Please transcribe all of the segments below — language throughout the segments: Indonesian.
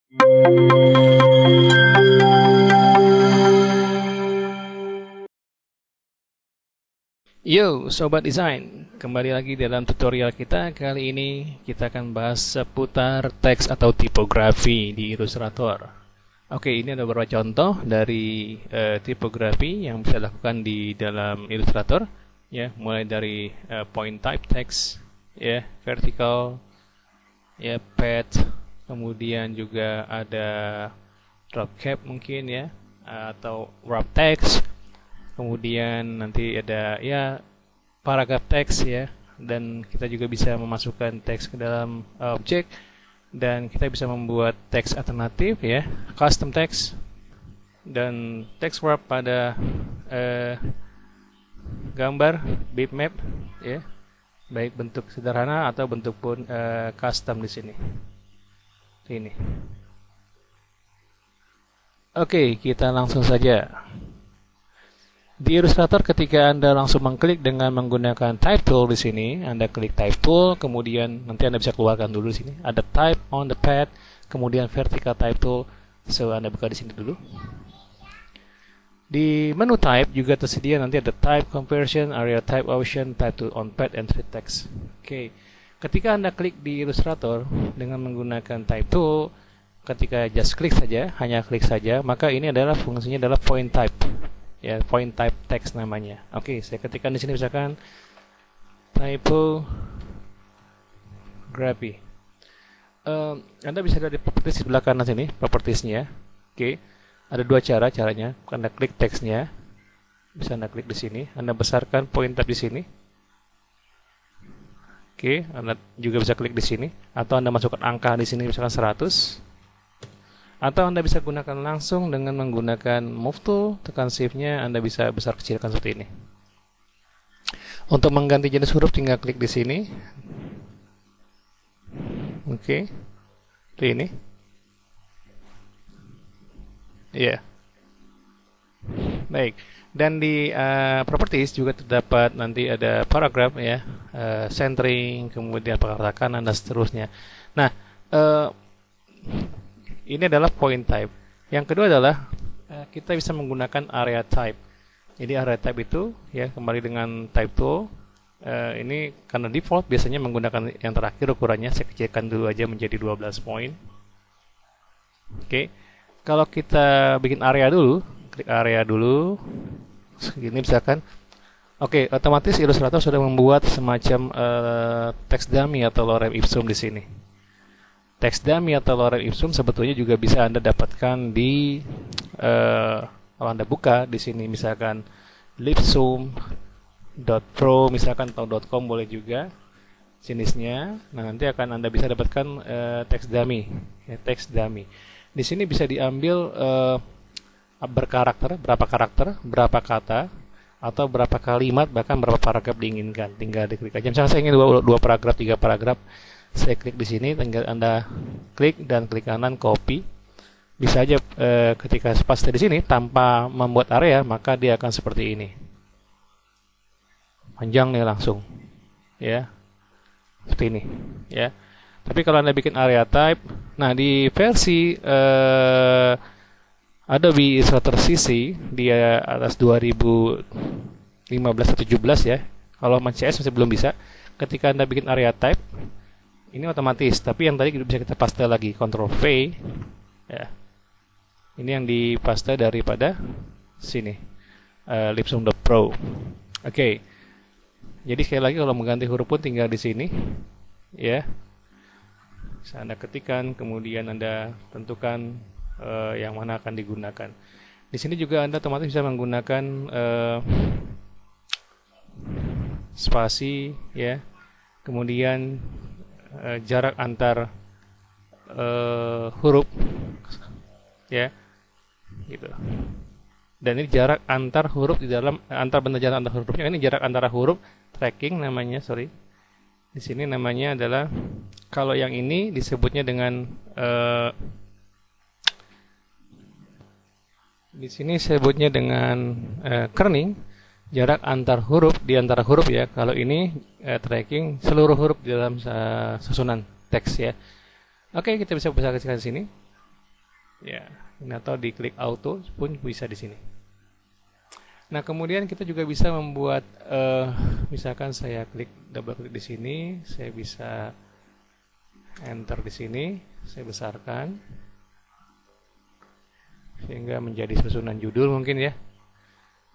Yo, Sobat Desain, kembali lagi dalam tutorial kita. Kali ini kita akan bahas seputar teks atau tipografi di Illustrator. Oke, ini ada beberapa contoh dari tipografi yang bisa dilakukan di dalam Illustrator. Ya, mulai dari point type text, ya, vertical, ya, pad, kemudian juga ada drop cap mungkin ya, atau wrap text. Kemudian nanti ada ya paragraf teks ya, dan kita juga bisa memasukkan teks ke dalam objek, dan kita bisa membuat teks alternatif ya, custom text, dan text wrap pada gambar bitmap ya, baik bentuk sederhana atau bentuk pun custom di sini. Ini. Oke, kita langsung saja. Di Illustrator, ketika Anda langsung mengklik dengan menggunakan Type Tool di sini, Anda klik Type Tool, kemudian nanti Anda bisa keluarkan dulu di sini. Ada Type on the Pad, kemudian Vertical Type Tool. So Anda buka di sini dulu. Di menu Type juga tersedia nanti ada Type Conversion, Area Type Option, Type Tool on Pad, and Treat Text. Oke. Ketika Anda klik di Illustrator dengan menggunakan Type Tool, ketika just klik saja, hanya klik saja, maka ini adalah fungsinya adalah Point Type. Ya, point type text namanya. Oke, saya ketikkan di sini misalkan typography. Anda bisa lihat di properties di sebelah kanan sini, propertiesnya. Oke, ada dua caranya. Anda klik teksnya, bisa Anda klik di sini. Anda besarkan point type di sini. Oke, Anda juga bisa klik di sini, atau Anda masukkan angka di sini misalkan 100. Atau Anda bisa gunakan langsung dengan menggunakan Move Tool, tekan Shift-nya, Anda bisa besar kecilkan seperti ini. Untuk mengganti jenis huruf tinggal klik di sini. Oke. Ini. Iya. Baik. Dan di properties juga terdapat nanti ada paragraph ya, centering, kemudian paragraf kanan dan seterusnya. Nah, ini adalah point type. Yang kedua adalah kita bisa menggunakan area type. Jadi area type itu ya, kembali dengan type tool. Ini karena default biasanya menggunakan yang terakhir ukurannya. Saya kecilkan dulu aja menjadi 12 poin. Oke. Kalau kita bikin area dulu, klik area dulu. Segini misalkan. Oke, otomatis Illustrator sudah membuat semacam text dummy atau lorem ipsum di sini. Teks dummy atau lorem ipsum sebetulnya juga bisa Anda dapatkan di kalau Anda buka di sini misalkan lipsum.pro misalkan atau .com boleh juga jenisnya. Nah, nanti akan Anda bisa dapatkan teks dummy, ya, teks dummy. Di sini bisa diambil berkarakter, berapa kata, atau berapa kalimat, bahkan berapa paragraf diinginkan. Tinggal diklik aja. Misalnya saya ingin dua paragraf, 3 paragraf. Saya klik di sini, tinggal Anda klik dan klik kanan copy. Bisa aja ketika paste di sini tanpa membuat area, maka dia akan seperti ini. Panjang nih langsung. Ya. Seperti ini, ya. Tapi kalau Anda bikin area type, nah di versi Adobe Illustrator CC di atas 2015 atau 17 ya. Kalau Mac OS masih belum bisa. Ketika Anda bikin area type, ini otomatis, tapi yang tadi bisa kita paste lagi, Ctrl V ya. Ini yang dipaste daripada sini, lipsum.pro. Oke. Jadi sekali lagi kalau mengganti huruf pun tinggal di sini ya. Bisa Anda ketikkan, kemudian Anda tentukan yang mana akan digunakan. Di sini juga Anda otomatis bisa menggunakan spasi ya. Kemudian jarak antar huruf ya, gitu. Dan ini jarak antar huruf di dalam antar benda jarak antar hurufnya. Ini jarak antara huruf, tracking namanya, sorry. Di sini namanya adalah, kalau yang ini disebutnya dengan di sini sebutnya dengan kerning. Jarak antar huruf di antara huruf ya. Kalau ini tracking seluruh huruf di dalam susunan teks ya. Oke, kita bisa kecilkan di sini. Ya, ini atau diklik auto pun bisa di sini. Nah, kemudian kita juga bisa membuat misalkan saya double klik di sini, saya bisa enter di sini, saya besarkan sehingga menjadi susunan judul mungkin ya.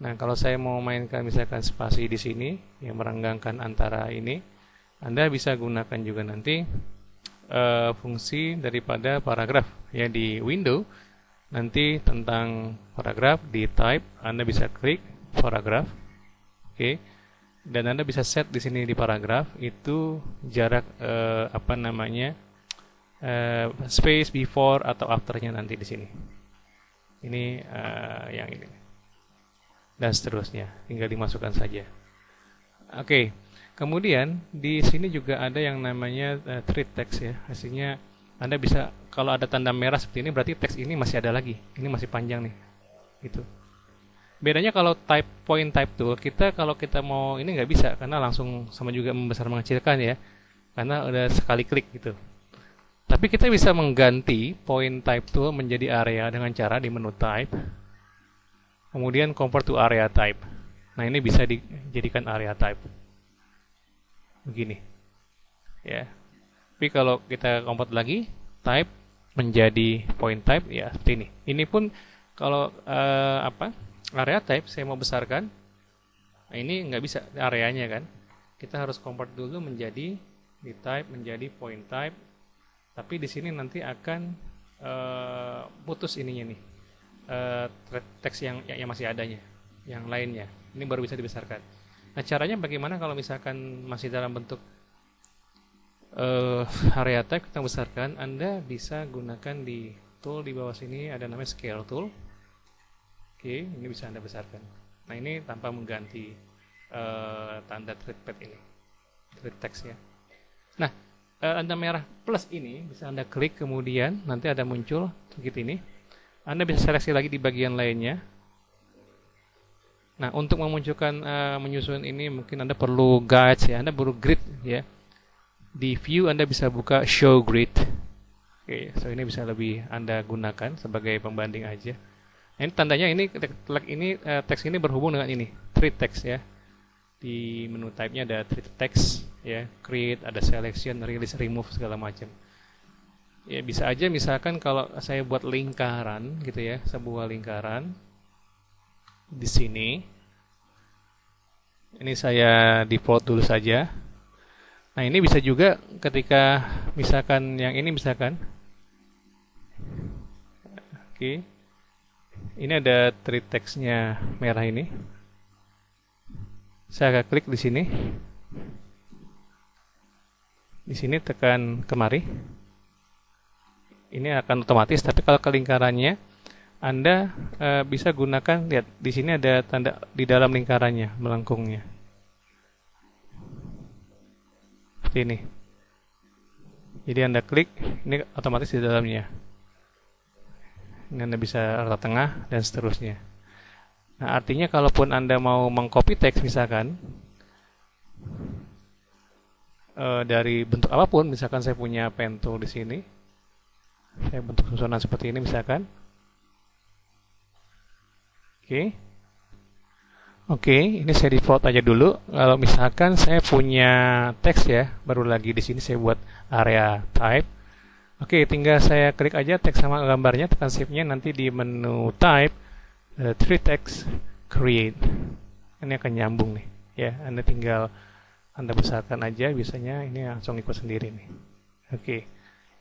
Nah, kalau saya mau mainkan misalkan spasi di sini yang merenggangkan antara ini, Anda bisa gunakan juga nanti fungsi daripada paragraf ya di window. Nanti tentang paragraf di type Anda bisa klik paragraf. Oke. Dan Anda bisa set di sini di paragraf itu jarak space before atau afternya nanti di sini. Ini yang ini. Dan seterusnya, tinggal dimasukkan saja. Oke. Kemudian di sini juga ada yang namanya treat text ya. Hasilnya Anda bisa, kalau ada tanda merah seperti ini berarti teks ini masih ada lagi. Ini masih panjang nih. Gitu. Bedanya kalau point type tool, kalau kita mau ini nggak bisa karena langsung sama juga membesar mengecilkan ya. Karena udah sekali klik gitu. Tapi kita bisa mengganti point type tool menjadi area dengan cara di menu type. Kemudian convert to area type. Nah, ini bisa dijadikan area type. Begini. Ya. Tapi kalau kita convert lagi, type menjadi point type ya seperti ini. Ini pun kalau area type saya mau besarkan, nah ini nggak bisa areanya kan. Kita harus convert dulu menjadi di type menjadi point type. Tapi di sini nanti akan putus ininya nih, teks yang masih adanya, yang lainnya. Ini baru bisa dibesarkan. Nah, caranya bagaimana kalau misalkan masih dalam bentuk area type kita besarkan? Anda bisa gunakan di tool di bawah sini ada namanya scale tool. Oke, ini bisa Anda besarkan. Nah, ini tanpa mengganti tanda trackpad ini, treat text ya. Nah, tanda merah plus ini bisa Anda klik, kemudian nanti ada muncul begitu ini. Anda bisa seleksi lagi di bagian lainnya. Nah, untuk memunculkan menyusun ini mungkin Anda perlu guides ya, Anda perlu grid ya. Di view Anda bisa buka show grid. Oke, so ini bisa lebih Anda gunakan sebagai pembanding aja. Nah, ini tandanya ini teks ini berhubung dengan ini, treat text ya. Di menu type-nya ada treat text ya, create, ada selection, release, remove segala macam. Ya, bisa aja misalkan kalau saya buat lingkaran gitu ya, sebuah lingkaran di sini. Ini saya default dulu saja. Nah, ini bisa juga ketika misalkan yang ini misalkan. Oke. Ini ada treat text-nya merah ini. Saya akan klik di sini. Di sini tekan kemari. Ini akan otomatis, tapi kalau ke lingkarannya Anda bisa gunakan, lihat di sini ada tanda di dalam lingkarannya, melengkungnya. Seperti ini. Jadi Anda klik, ini otomatis di dalamnya. Ini Anda bisa rata tengah dan seterusnya. Nah, artinya kalaupun Anda mau mengcopy teks misalkan dari bentuk apapun, misalkan saya punya pen tool di sini. Saya bentuk susunan seperti ini misalkan. Oke, ini saya default aja dulu. Kalau misalkan saya punya teks ya, baru lagi di sini saya buat area type. Oke, tinggal saya klik aja teks sama gambarnya, tekan shift-nya, nanti di menu type, treat text, create. Ini akan nyambung nih. Ya, Anda tinggal Anda besarkan aja, biasanya ini langsung ikut sendiri nih. Oke,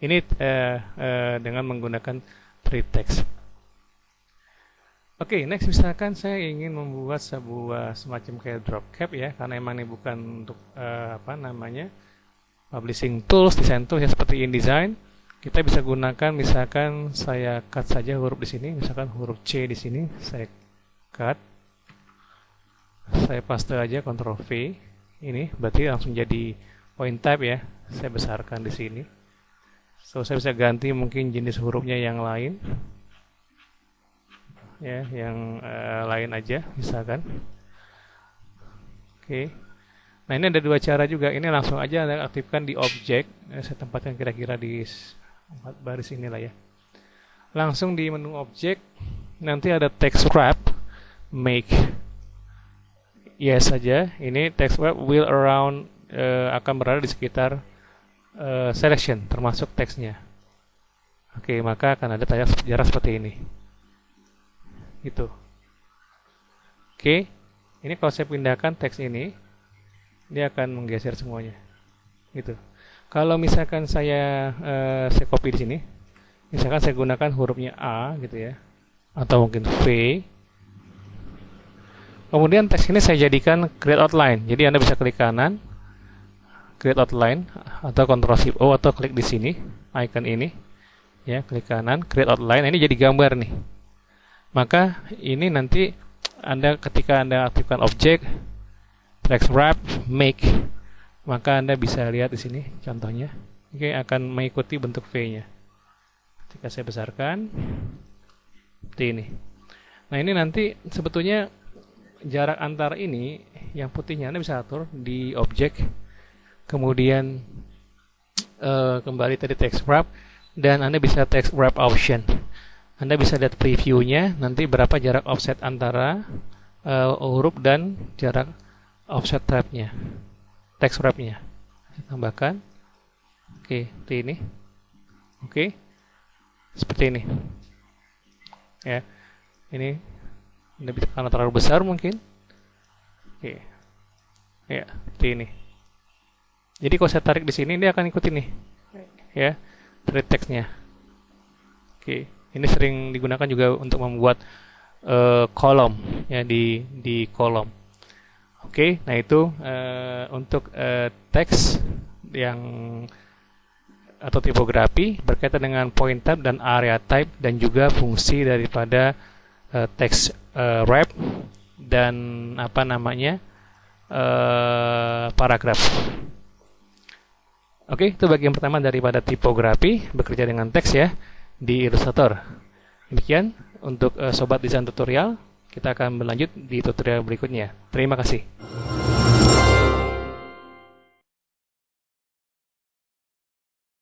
ini dengan menggunakan treat text. Oke, next misalkan saya ingin membuat sebuah semacam kayak drop cap ya, karena emang ini bukan untuk publishing tools, design tools ya seperti InDesign. Kita bisa gunakan, misalkan saya cut saja huruf di sini, misalkan huruf C di sini, saya cut, saya paste aja, Ctrl V, ini berarti langsung jadi point type ya. Saya besarkan di sini. So saya bisa ganti mungkin jenis hurufnya yang lain. Ya, yang lain aja misalkan. Oke. Nah, ini ada dua cara juga. Ini langsung aja Anda aktifkan di objek. Saya tempatkan kira-kira di 4 baris inilah ya. langsung di menu objek nanti ada text wrap, make yes saja. Ini text wrap will around akan berada di sekitar selection termasuk teksnya. Oke, maka akan ada jarak seperti ini. Gitu. Oke, ini kalau saya pindahkan teks ini, dia akan menggeser semuanya. Gitu. Kalau misalkan saya copy di sini, misalkan saya gunakan hurufnya A, gitu ya, atau mungkin V. Kemudian teks ini saya jadikan create outline. Jadi Anda bisa klik kanan, create outline, atau Ctrl Shift O, atau klik di sini, icon ini, ya, klik kanan, create outline. Ini jadi gambar nih. Maka ini nanti ketika Anda aktifkan objek text wrap make, maka Anda bisa lihat di sini contohnya. Oke, akan mengikuti bentuk V-nya. Ketika saya besarkan seperti ini. Nah, ini nanti sebetulnya jarak antara ini yang putihnya Anda bisa atur di objek, kemudian kembali tadi text wrap, dan Anda bisa text wrap option. Anda bisa lihat previewnya nanti berapa jarak offset antara huruf dan jarak offset tabnya, text wrapnya. Saya tambahkan. Oke, seperti ini. Oke, seperti ini. Ya, ini Anda bisa, karena terlalu besar mungkin. Oke, ya, seperti ini. Jadi kalau saya tarik di sini, dia akan ikuti nih, ya, dari teksnya. Oke, ini sering digunakan juga untuk membuat kolom, ya, di kolom. Oke, nah itu untuk teks yang atau tipografi berkaitan dengan point type dan area type, dan juga fungsi daripada text wrap dan apa namanya paragraf. Oke, itu bagian pertama daripada tipografi bekerja dengan teks, ya, di Illustrator. Demikian untuk sobat desain tutorial. Kita akan berlanjut di tutorial berikutnya. Terima kasih.